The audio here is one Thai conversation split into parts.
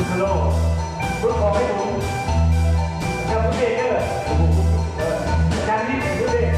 คุณทะโลรถขอให้ผมแล้วคุณเด็กก็เลยอาจารย์นี่คุณเด็ก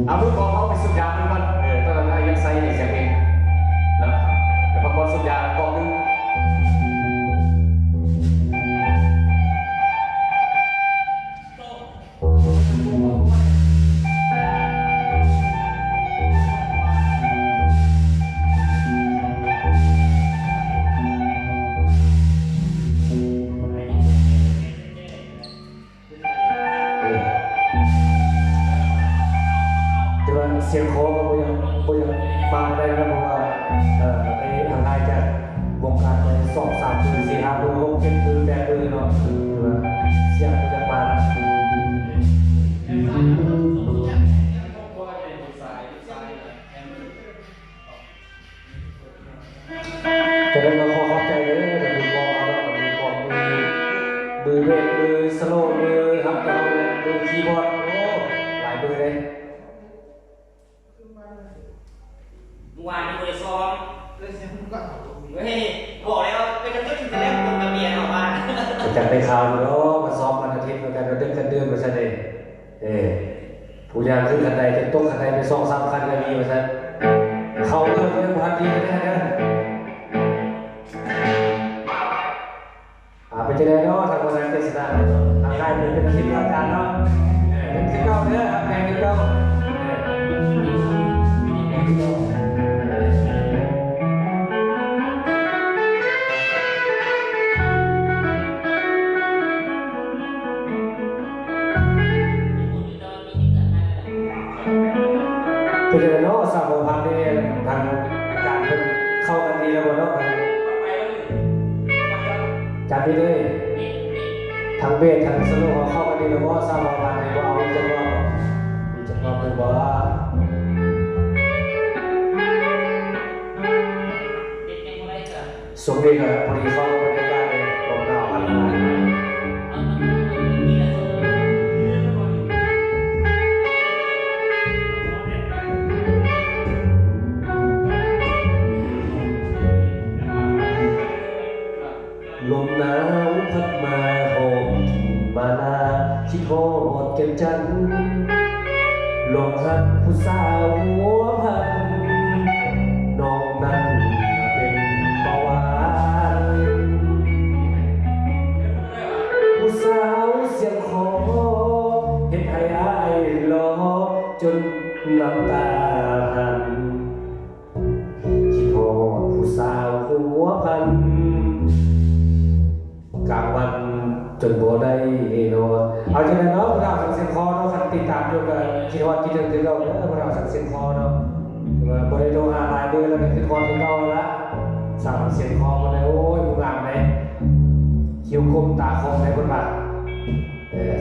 เอาลูกบอลเขาไปสุดยาเป็นวันตอนนั้นยังใส่ในเสียงเพลงแล้วพอสุดยากองนึงเสียงโค้งก็ยังฟังได้นะเพราะว่าไอ้ทางไทยจะวงการไป2-3 ปี 4-5 ปี6-7 ปี8 ปีเนาะคือว่าเสียงมันจะมาจะได้มาขอขอบใจเลยแต่ดูกองเราแล้วดูกองมือเบสมือสโลว์มือฮับกับมือคีย์บอร์ดโอ้หลายมือเลยเมื่อวานมีบริซ้อมเฮ้ยบอกแล้วเป็นจะถึงจะเล่นบนระเบียงออกมาจะไปข่าวดูเนาะมาซ้อมวันอาทิตย์เหมือนกันเราเดินกันเดือนมาซะเลยผู้ยามขึ้นคันใดจะตกคันใดไป2-3 คันก็มีมาซะเขาเริ่มเป็นพันดีแน่ๆไปเจอเนาะทางวันนั้นเทศนาทางได้เป็นคลิปอาจารย์เนาะเป็นคลิปเก่าเนี่ยครับแข่งคลิปเก่าเป็นยังไงเนาะสาวพันธุ์เนี่ยทางอาจารย์เพิ่งเข้ากันดีแล้วบ่เนาะจัดไปเลยทางเบสทางสโลว์เข้ากันดีแล้วบ่สาวพันธุ์เนี่ยบ่เอาจังหวะมีจังหวะเป็นบ่สมเด็จกับพอดีเข้าบรรยากาศเลยลมหนาวพัดมา หนาวพัดมาหอมมาลาคิดฮอดเก็บจันลงหักผู้สาวหัวพันน้องนั้นเป็นเบาหวานผู้สาวเสียงขอเห็นให้อายรอจนน้ำตาหันคิดฮอดผู้สาวหัวพันกลางวันจนบ่ได้นอนเอาจังได๋เนาะพวกเราสังเสียงคอเนาะคันติดตามอยู่ก็คิดฮอดคิดถึงเราเด้อพวกเราสังเสียงคอเนาะว่าบ่ได้โทรหาหลายเดือนแล้วก็คิดฮอดถึงเราละสั่งเสียงคอบ่ได้โอ้ยมึงงามไหนคิ้วคมตาคมได้เพิ่นว่า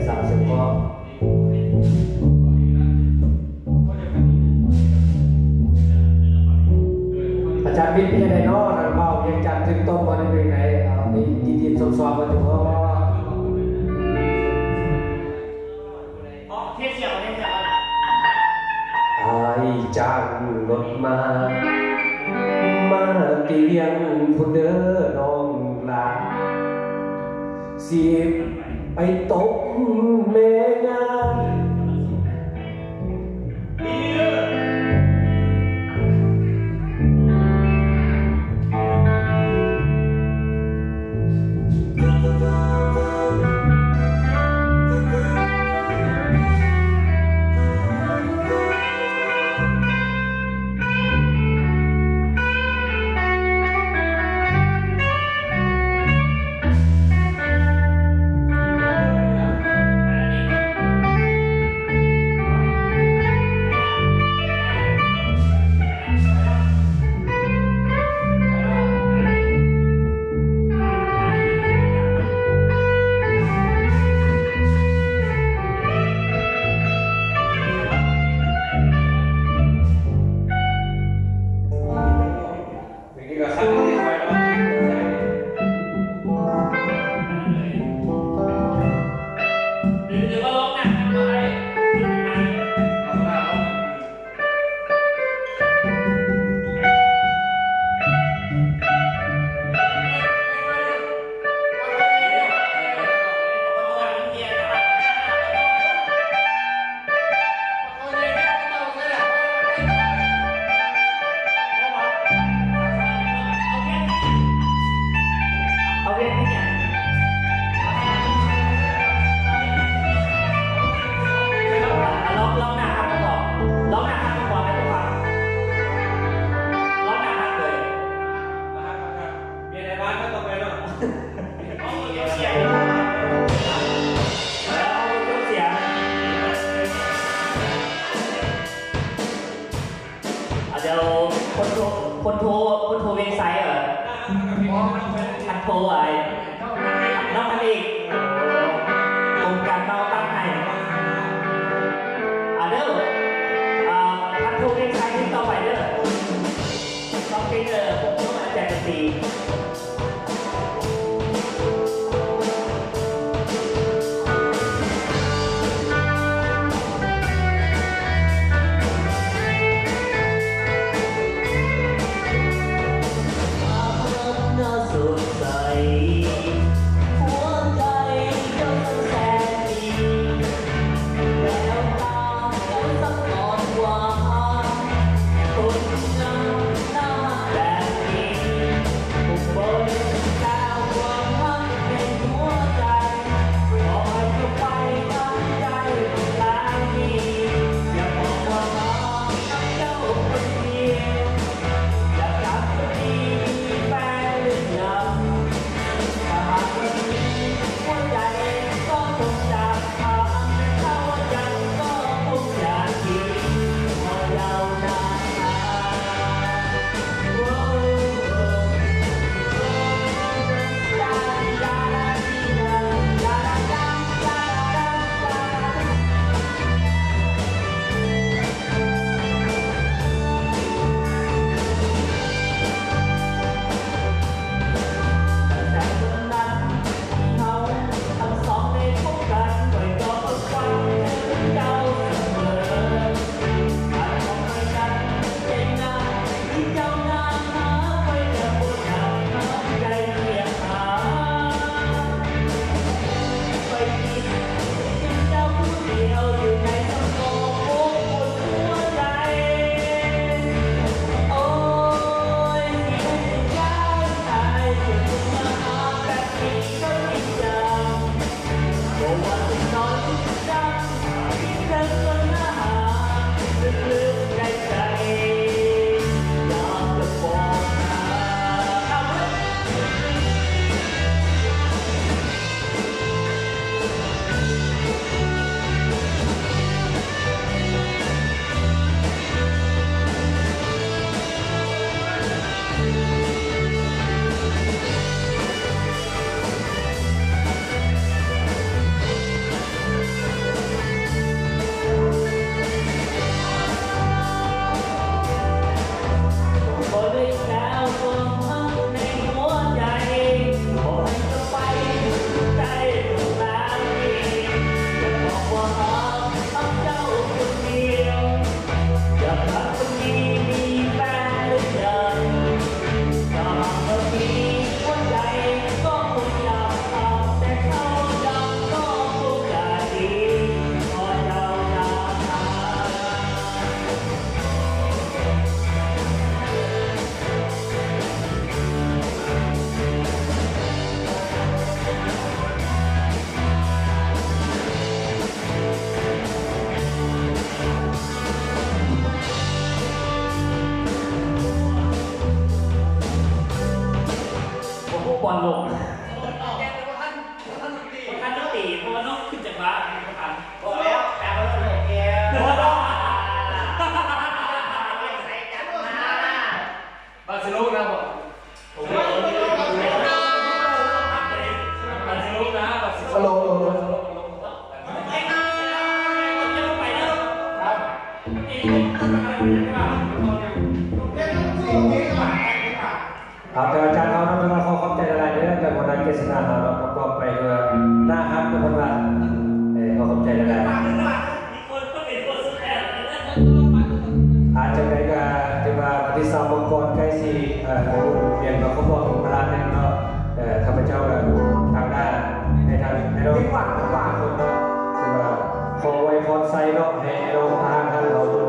สั่งเสียงคออาจารย์บิ๊กเป็นยังไงเนาะนั่นเว้าเพียงจันทร์ถึงต้มบ่ได้เป็นไงเอานี่ดินๆซ้อมๆมาอยู่ว่าเทเสียวเทเสียว อายจ้างรถมา มาเตียงผู้เด้อน้องลาสิไปตบแม่งานคนโทรเวียงไซเหรออันโทรอะไรน้องอันอีกองค์การเมาตั้งให้เด้ออันโทรเวียงไซที่ต่อไปเด้อต้องเป็นผมต้องมาแจกกันตี วงท่านต้องตีเพราะว่าน้องขึ้นจากบ้านนะครับบอกแล้วแต่ว่าสนุกเกมบาซิลูนะบอกบาซิลูนะบาซิ สโล ลู ว์ แต่อาจารย์เขาทำมาเขาเข้าใจอะไรเนี่ยแต่วันนั้นเกษตรเราประกอบไปเพื่อหน้าฮักเป็นคนละเขาเข้าใจอะไรอาจจะในการที่ว่าวันที่3มังกรใกล้สิเรียนเราเขาบอกเวลาหนึ่งเนาะข้าพเจ้าแบบทางด้านในทางในเราฝากคนเนาะคือว่าขอไว้พรไซเนาะให้เราทางเราดู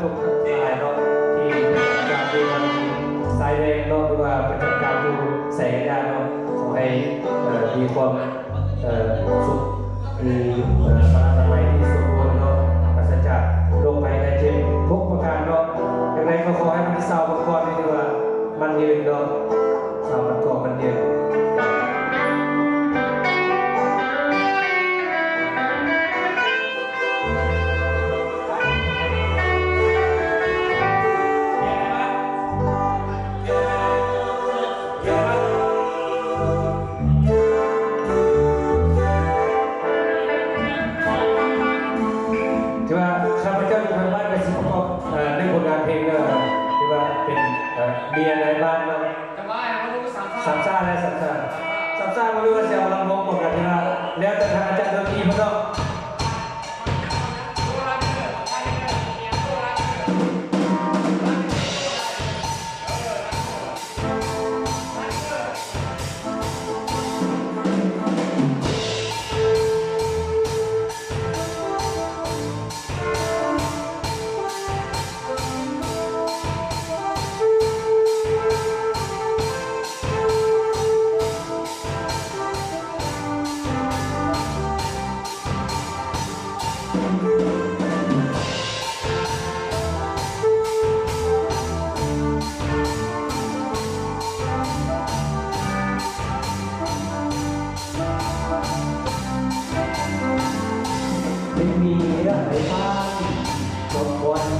ทุกท่านเนาะที่การที่มันไซเรนเนาะหรือว่าประจำการดูแสงยาเนาะขอให้มีความสุขมีพลังไม้ที่สมบูรณ์เนาะปราศจากโรคภัยไข้เจ็บทุกประการเนาะอย่างไรก็ขอให้มันที่สาวมังกรนี่ดีว่ามันยืนเนาะสาวมังกรมันยืนที่ว่าข้าพเจ้าอยู่ทางบ้านเป็นสิประกอบในผลงานเพลงที่ว่าเป็นเมียในบ้านเนาะสามซ่าและสามซ่าไม่รู้ว่าจะเอาลำวงหมดกันที่ว่าแล้วแต่ทางอาจารย์ดนตรีมันเนาะไม่มีอะไรบ้างก็วัน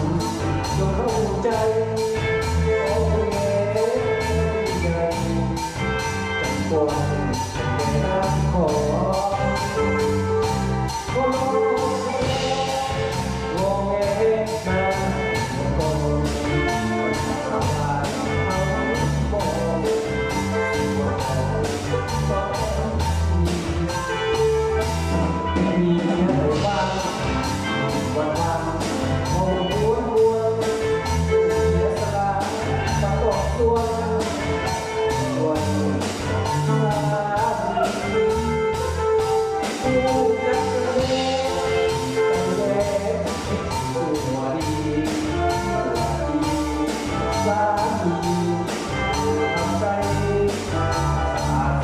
จงเข้าใจโอ้ยใหญ่จังกวนไม่รักขอโอ้วงเอ๋มาโอ้สบายเอาโม่มีอะไรบ้างวันโอ้บัวเสียสละประกอบตัววันสามีผู้จัดเลี้ยงตัวดีสามีทำใจสะอาด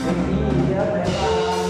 ไม่มีอะไรบ้าง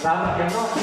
สาวอย่างนอก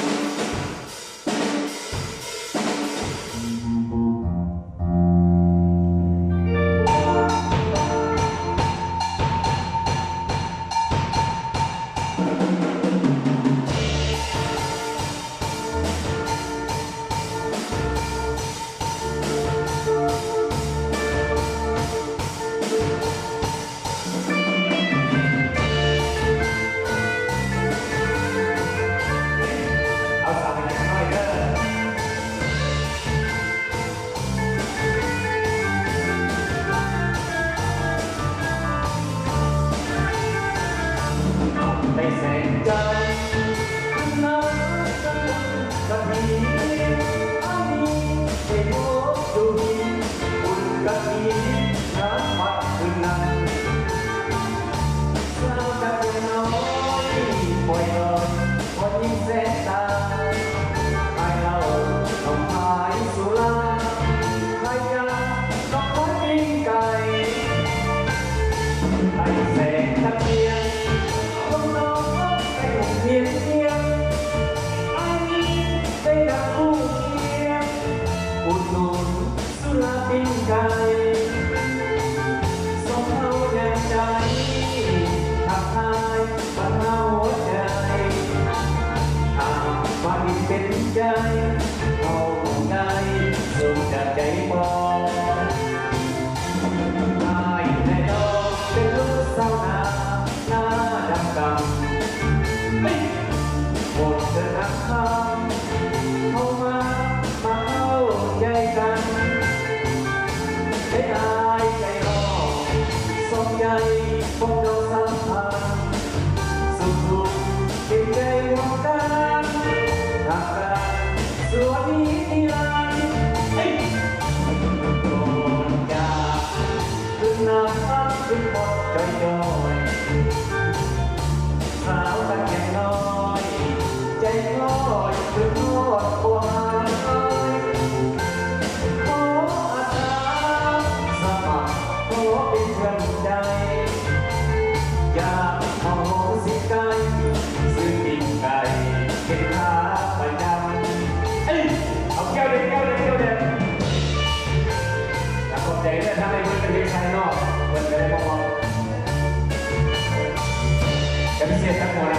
พิเศษทั้งหมด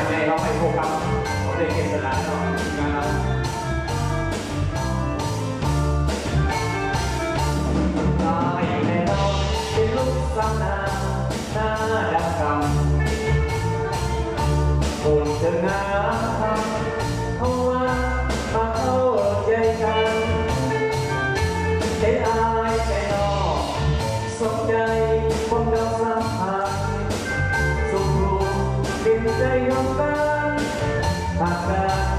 ธองามเพราะว่ามาเข้าใจกันใจอายใจนอกสนใจคนเราสัมพันธ์สุขรูปเป็นใจของกันหากการ